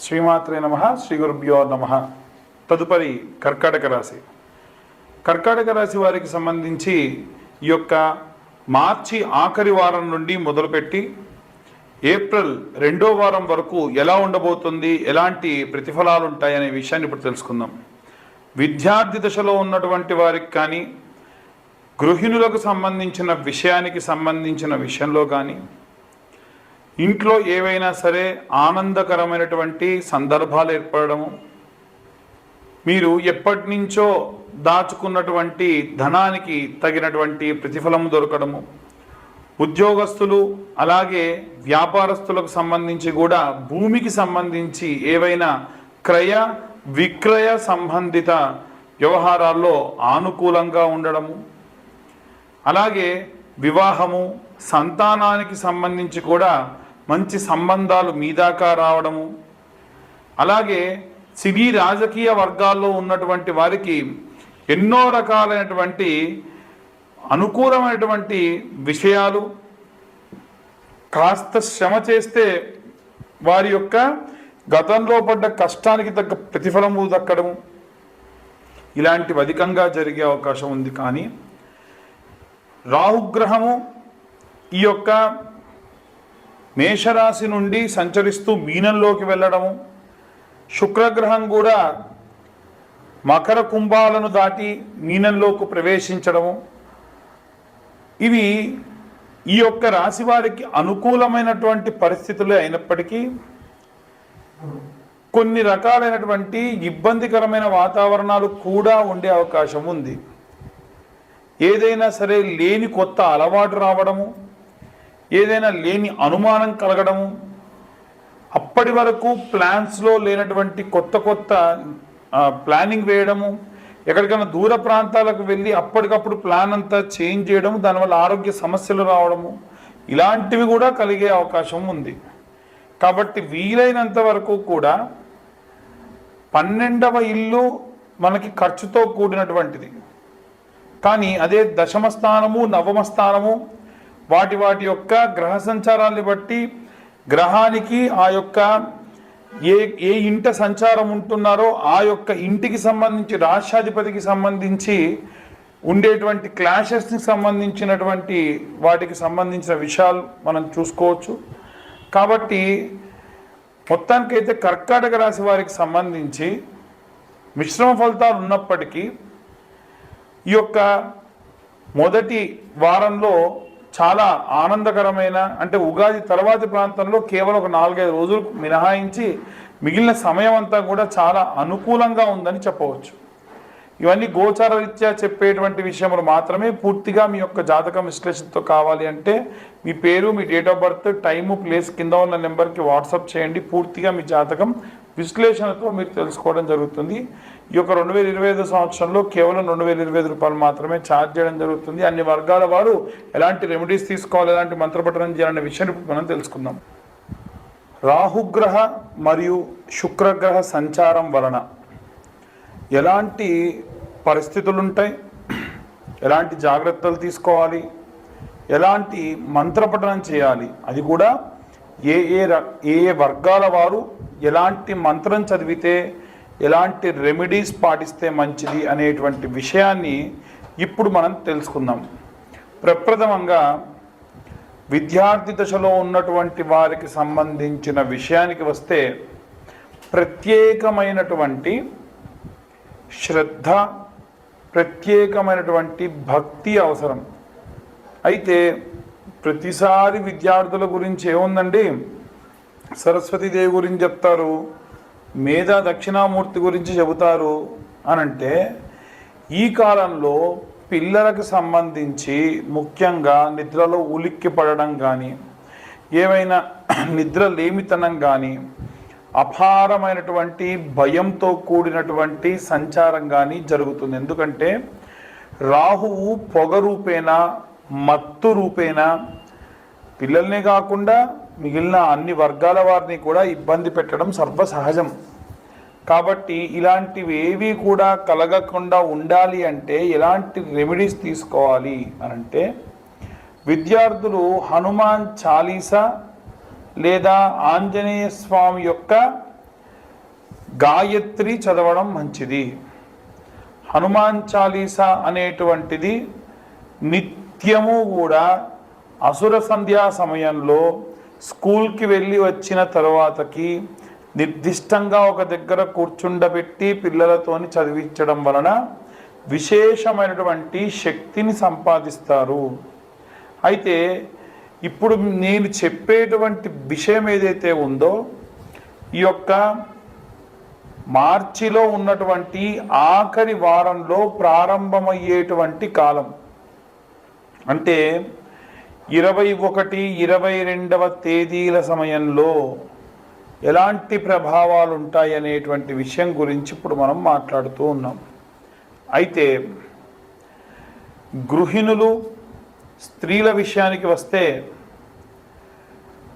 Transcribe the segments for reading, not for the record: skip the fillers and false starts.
శ్రీమాత్రే నమః. శ్రీ గురుభ్యో నమః. తదుపరి కర్కాటక రాశి. కర్కాటక రాశి వారికి సంబంధించి ఈ యొక్క మార్చి ఆఖరి వారం నుండి మొదలుపెట్టి ఏప్రిల్ 2వ వారం వరకు ఎలా ఉండబోతుంది, ఎలాంటి ప్రతిఫలాలు ఉంటాయనే విషయాన్ని ఇప్పుడు తెలుసుకుందాం. విద్యార్థి దశలో ఉన్నటువంటి వారికి కానీ, గృహిణులకు సంబంధించిన విషయంలో కానీ, ఇంట్లో ఏవైనా సరే ఆనందకరమైనటువంటి సందర్భాలు ఏర్పడము, మీరు ఎప్పటి నుంచో దాచుకున్నటువంటి ధనానికి తగినటువంటి ప్రతిఫలము దొరకడము, ఉద్యోగస్తులు అలాగే వ్యాపారస్తులకు సంబంధించి కూడా భూమికి సంబంధించి ఏవైనా క్రయ విక్రయ సంబంధిత వ్యవహారాల్లో ఆనుకూలంగా ఉండడము, అలాగే వివాహము, సంతానానికి సంబంధించి కూడా మంచి సంబంధాలు మీ దాకా రావడము, అలాగే సినీ రాజకీయ వర్గాల్లో ఉన్నటువంటి వారికి ఎన్నో రకాలైనటువంటి అనుకూలమైనటువంటి విషయాలు, కాస్త శ్రమ చేస్తే వారి యొక్క గతంలో పడ్డ కష్టానికి తగ్గ ప్రతిఫలము దక్కడము, ఇలాంటివి అధికంగా జరిగే అవకాశం ఉంది. కానీ రాహుగ్రహము ఈ యొక్క మేషరాశి నుండి సంచరిస్తూ మీనంలోకి వెళ్ళడము, శుక్రగ్రహం కూడా మకర కుంభాలను దాటి మీనంలోకి ప్రవేశించడము, ఇవి ఈ యొక్క రాశి వారికి అనుకూలమైనటువంటి పరిస్థితులే అయినప్పటికీ కొన్ని రకాలైనటువంటి ఇబ్బందికరమైన వాతావరణాలు కూడా ఉండే అవకాశం ఉంది. ఏదైనా సరే లేని కొత్త అలవాటు రావడము, ఏదైనా లేని అనుమానం కలగడము, అప్పటి వరకు ప్లాన్స్లో లేనటువంటి కొత్త ప్లానింగ్ వేయడము, ఎక్కడికైనా దూర ప్రాంతాలకు వెళ్ళి అప్పటికప్పుడు ప్లాన్ అంతా చేంజ్ చేయడము, దానివల్ల ఆరోగ్య సమస్యలు రావడము, ఇలాంటివి కూడా కలిగే అవకాశం ఉంది. కాబట్టి వీలైనంత వరకు కూడా 12వ ఇల్లు మనకి ఖర్చుతో కూడినటువంటిది. కానీ అదే దశమ స్థానము, నవమ స్థానము వాటి యొక్క గ్రహ సంచారాన్ని బట్టి గ్రహానికి ఆ యొక్క ఏ ఇంట సంచారం ఉంటున్నారో ఆ యొక్క ఇంటికి సంబంధించి, రాష్ట్రాధిపతికి సంబంధించి ఉండేటువంటి క్లాషెస్కి సంబంధించినటువంటి వాటికి సంబంధించిన విషయాలు మనం చూసుకోవచ్చు. కాబట్టి మొత్తానికైతే కర్కాటక రాశి వారికి సంబంధించి మిశ్రమ ఫలితాలు ఉన్నప్పటికీ ఈ యొక్క మొదటి వారంలో చాలా ఆనందకరమైన, అంటే ఉగాది తర్వాతి ప్రాంతంలో కేవలం ఒక 4-5 రోజులు మినహాయించి మిగిలిన సమయం అంతా కూడా చాలా అనుకూలంగా ఉందని చెప్పవచ్చు. ఇవన్నీ గోచార రీత్యా చెప్పేటువంటి విషయములు మాత్రమే. పూర్తిగా మీ యొక్క జాతకం విశ్లేషణతో కావాలి అంటే మీ పేరు, మీ date of birth, time, place కింద ఉన్న నెంబర్కి వాట్సాప్ చేయండి. పూర్తిగా మీ జాతకం విశ్లేషణతో మీరు తెలుసుకోవడం జరుగుతుంది. ఈ యొక్క 2025 సంవత్సరంలో కేవలం 2025 రూపాయలు మాత్రమే ఛార్జ్ చేయడం జరుగుతుంది. అన్ని వర్గాల వారు ఎలాంటి రెమెడీస్ తీసుకోవాలి, ఎలాంటి మంత్రపఠనం చేయాలనే విషయాన్ని మనం తెలుసుకుందాం. రాహుగ్రహ మరియు శుక్రగ్రహ సంచారం వలన ఎలాంటి పరిస్థితులు ఉంటాయి, ఎలాంటి జాగ్రత్తలు తీసుకోవాలి, ఎలాంటి మంత్రపఠనం చేయాలి, అది కూడా ఏ వర్గాల వారు ఎలాంటి మంత్రం చదివితే, ఎలాంటి రెమెడీస్ పాటిస్తే మంచిది అనేటువంటి విషయాన్ని ఇప్పుడు మనం తెలుసుకుందాం. ప్రప్రథమంగా విద్యార్థి దశలో ఉన్నటువంటి వారికి సంబంధించిన విషయానికి వస్తే ప్రత్యేకమైనటువంటి శ్రద్ధ, ప్రత్యేకమైనటువంటి భక్తి అవసరం. అయితే ప్రతిసారి విద్యార్థుల గురించి ఏముందండి, సరస్వతీదేవి గురించి చెప్తారు, మేధా దక్షిణామూర్తి గురించి చెబుతారు అనంటే, ఈ కాలంలో పిల్లలకు సంబంధించి ముఖ్యంగా నిద్రలో ఉలిక్కి పడడం కానీ, ఏమైనా నిద్ర లేమితనం కానీ, అపారమైనటువంటి భయంతో కూడినటువంటి సంచారం కానీ జరుగుతుంది. ఎందుకంటే రాహువు పొగ రూపేణ, మత్తు రూపేణ పిల్లల్నే కాకుండా మిగిలిన అన్ని వర్గాల వారిని కూడా ఇబ్బంది పెట్టడం సర్వసహజం. కాబట్టి ఇలాంటివి ఏవి కూడా కలగకుండా ఉండాలి అంటే ఎలాంటి రెమెడీస్ తీసుకోవాలి అనంటే, విద్యార్థులు హనుమాన్ చాలీసా లేదా ఆంజనేయ స్వామి యొక్క గాయత్రి చదవడం మంచిది. హనుమాన్ చాలీసా అనేటువంటిది నిత్యము కూడా అసుర సంధ్యా సమయంలో స్కూల్కి వెళ్ళి వచ్చిన తర్వాతకి నిర్దిష్టంగా ఒక దగ్గర కూర్చుండబెట్టి పిల్లలతోని చదివించడం వలన విశేషమైనటువంటి శక్తిని సంపాదిస్తారు. అయితే ఇప్పుడు నేను చెప్పేటువంటి విషయం ఏదైతే ఉందో ఈ యొక్క మార్చిలో ఉన్నటువంటి ఆఖరి వారంలో ప్రారంభమయ్యేటువంటి కాలం, అంటే 21, 22వ తేదీల సమయంలో ఎలాంటి ప్రభావాలు ఉంటాయి అనేటువంటి విషయం గురించి ఇప్పుడు మనం మాట్లాడుతూ ఉన్నాం. అయితే గృహిణులు స్త్రీల విషయానికి వస్తే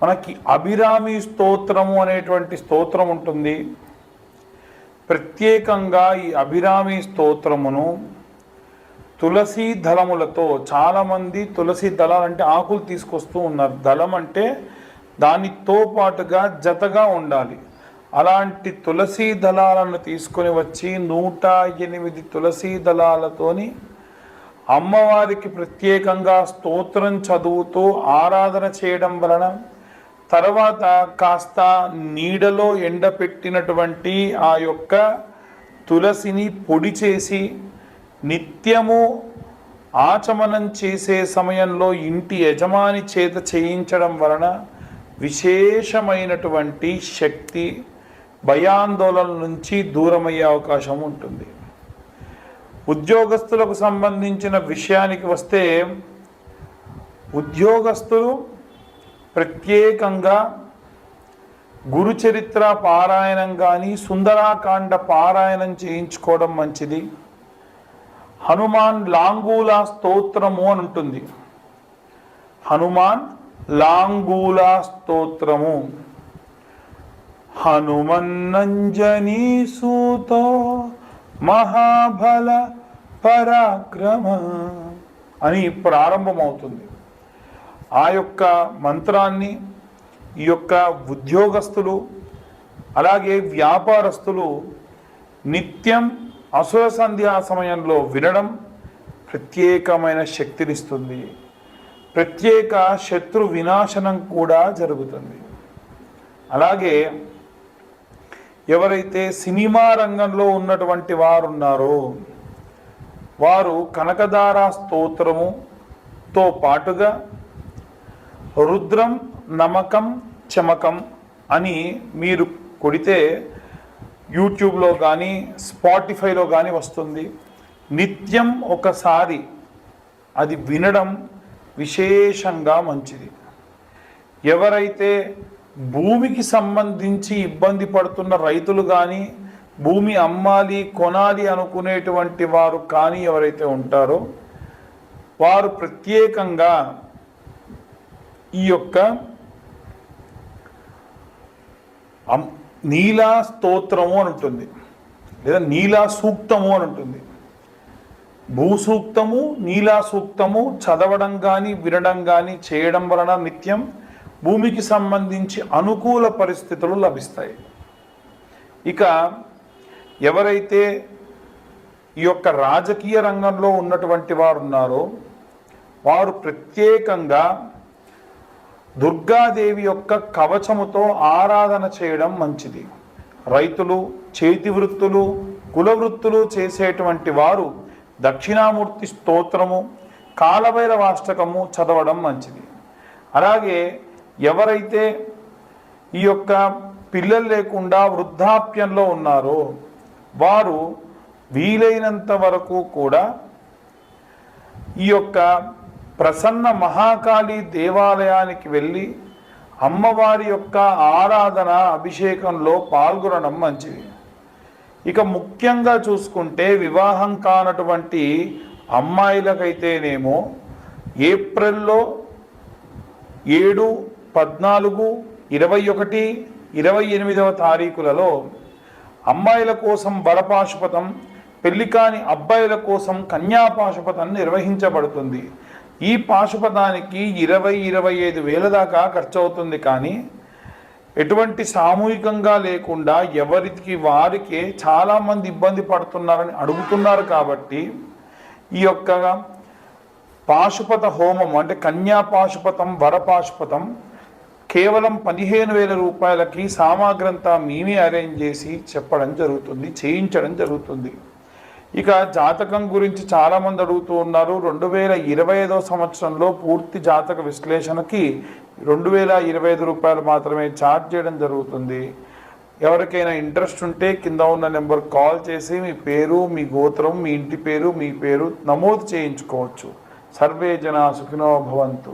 మనకి అభిరామి స్తోత్రము అనేటువంటి స్తోత్రం ఉంటుంది. ప్రత్యేకంగా ఈ అభిరామి స్తోత్రమును తులసి దళములతో, చాలామంది తులసి దళాలు అంటే ఆకులు తీసుకొస్తూ ఉన్నారు. దళం అంటే దానితో పాటుగా జతగా ఉండాలి. అలాంటి తులసి దళాలను తీసుకొని వచ్చి 108 తులసి దళాలతోని అమ్మవారికి ప్రత్యేకంగా స్తోత్రం చదువుతూ ఆరాధన చేయడం వలన, తర్వాత కాస్త నీడలో ఎండపెట్టినటువంటి ఆ యొక్క తులసిని పొడి చేసి నిత్యము ఆచమనం చేసే సమయంలో ఇంటి యజమాని చేత చేయించడం వలన విశేషమైనటువంటి శక్తి, భయాందోళన నుంచి దూరమయ్యే అవకాశం ఉంటుంది. ఉద్యోగస్తులకు సంబంధించిన విషయానికి వస్తే ఉద్యోగస్తులు ప్రత్యేకంగా గురుచరిత్ర పారాయణం కానీ సుందరాకాండ పారాయణం చేయించుకోవడం మంచిది. హనుమాన్ లాంగూలా స్తోత్రము అని ఉంటుంది. హనుమాన్ లాంగూలా స్తోత్రము, హనుమన్నంజనీ సూతో మహాబల పరాక్రమ అని ప్రారంభమవుతుంది. ఆ యొక్క మంత్రాన్ని ఈ యొక్క ఉద్యోగస్తులు అలాగే వ్యాపారస్తులు నిత్యం అసుర సంధ్యా సమయంలో వినడం ప్రత్యేకమైన శక్తినిస్తుంది. ప్రత్యేక శత్రు వినాశనం కూడా జరుగుతుంది. అలాగే ఎవరైతే సినిమా రంగంలో ఉన్నటువంటి వారు ఉన్నారో వారు కనకదార స్తోత్రముతో పాటుగా రుద్రం నమకం చమకం అని మీరు కొడితే యూట్యూబ్లో కానీ స్పాటిఫైలో కానీ వస్తుంది. నిత్యం ఒకసారి అది వినడం విశేషంగా మంచిది. ఎవరైతే భూమికి సంబంధించి ఇబ్బంది పడుతున్న రైతులు కానీ, భూమి అమ్మాలి కొనాలి అనుకునేటువంటి వారు కానీ ఎవరైతే ఉంటారో వారు ప్రత్యేకంగా ఈ యొక్క నీలా స్తోత్రము అని ఉంటుంది, లేదా నీలా సూక్తము అని ఉంటుంది. భూసూక్తము, నీలా సూక్తము చదవడం కానీ వినడం కానీ చేయడం వలన నిత్యం భూమికి సంబంధించి అనుకూల పరిస్థితులు లభిస్తాయి. ఇక ఎవరైతే ఈ యొక్క రాజకీయ రంగంలో ఉన్నటువంటి వారు ఉన్నారో వారు ప్రత్యేకంగా దుర్గాదేవి యొక్క కవచముతో ఆరాధన చేయడం మంచిది. రైతులు, చేతి వృత్తులు, కుల వృత్తులు చేసేటువంటి వారు దక్షిణామూర్తి స్తోత్రము, కాలభైరవాష్టకము చదవడం మంచిది. అలాగే ఎవరైతే ఈ యొక్క పిల్లలు లేకుండా వృద్ధాప్యంలో ఉన్నారో వారు వీలైనంత వరకు కూడా ఈ యొక్క ప్రసన్న మహాకాళి దేవాలయానికి వెళ్ళి అమ్మవారి యొక్క ఆరాధన అభిషేకంలో పాల్గొనడం మంచిది. ఇక ముఖ్యంగా చూసుకుంటే వివాహం కానటువంటి అమ్మాయిలకైతేనేమో ఏప్రిల్లో 7, 14, 21, 28వ తారీఖులలో అమ్మాయిల కోసం వరపాశుపతం, పెళ్లి కాని అబ్బాయిల కోసం కన్యాపాశుపతం నిర్వహించబడుతుంది. ఈ పాశుపతానికి 20-25 వేల దాకా ఖర్చు అవుతుంది. కానీ ఎటువంటి సామూహికంగా లేకుండా ఎవరికి వారికే చాలామంది ఇబ్బంది పడుతున్నారని అడుగుతున్నారు. కాబట్టి ఈ యొక్క పాశుపత హోమం అంటే కన్యా పాశుపతం వర పాశుపతం కేవలం 15,000 రూపాయలకి సామాగ్రంతా మేమే అరేంజ్ చేసి చెప్పడం జరుగుతుంది, చేయించడం జరుగుతుంది. ఇక జాతకం గురించి చాలామంది అడుగుతూ ఉన్నారు. 2025వ సంవత్సరంలో పూర్తి జాతక విశ్లేషణకి 2,025 రూపాయలు మాత్రమే ఛార్జ్ చేయడం జరుగుతుంది. ఎవరికైనా ఇంట్రెస్ట్ ఉంటే కింద ఉన్న నెంబర్ కాల్ చేసి మీ పేరు, మీ గోత్రం, మీ ఇంటి పేరు, మీ పేరు నమోదు చేయించుకోవచ్చు. సర్వే జనా సుఖినో భవంతు.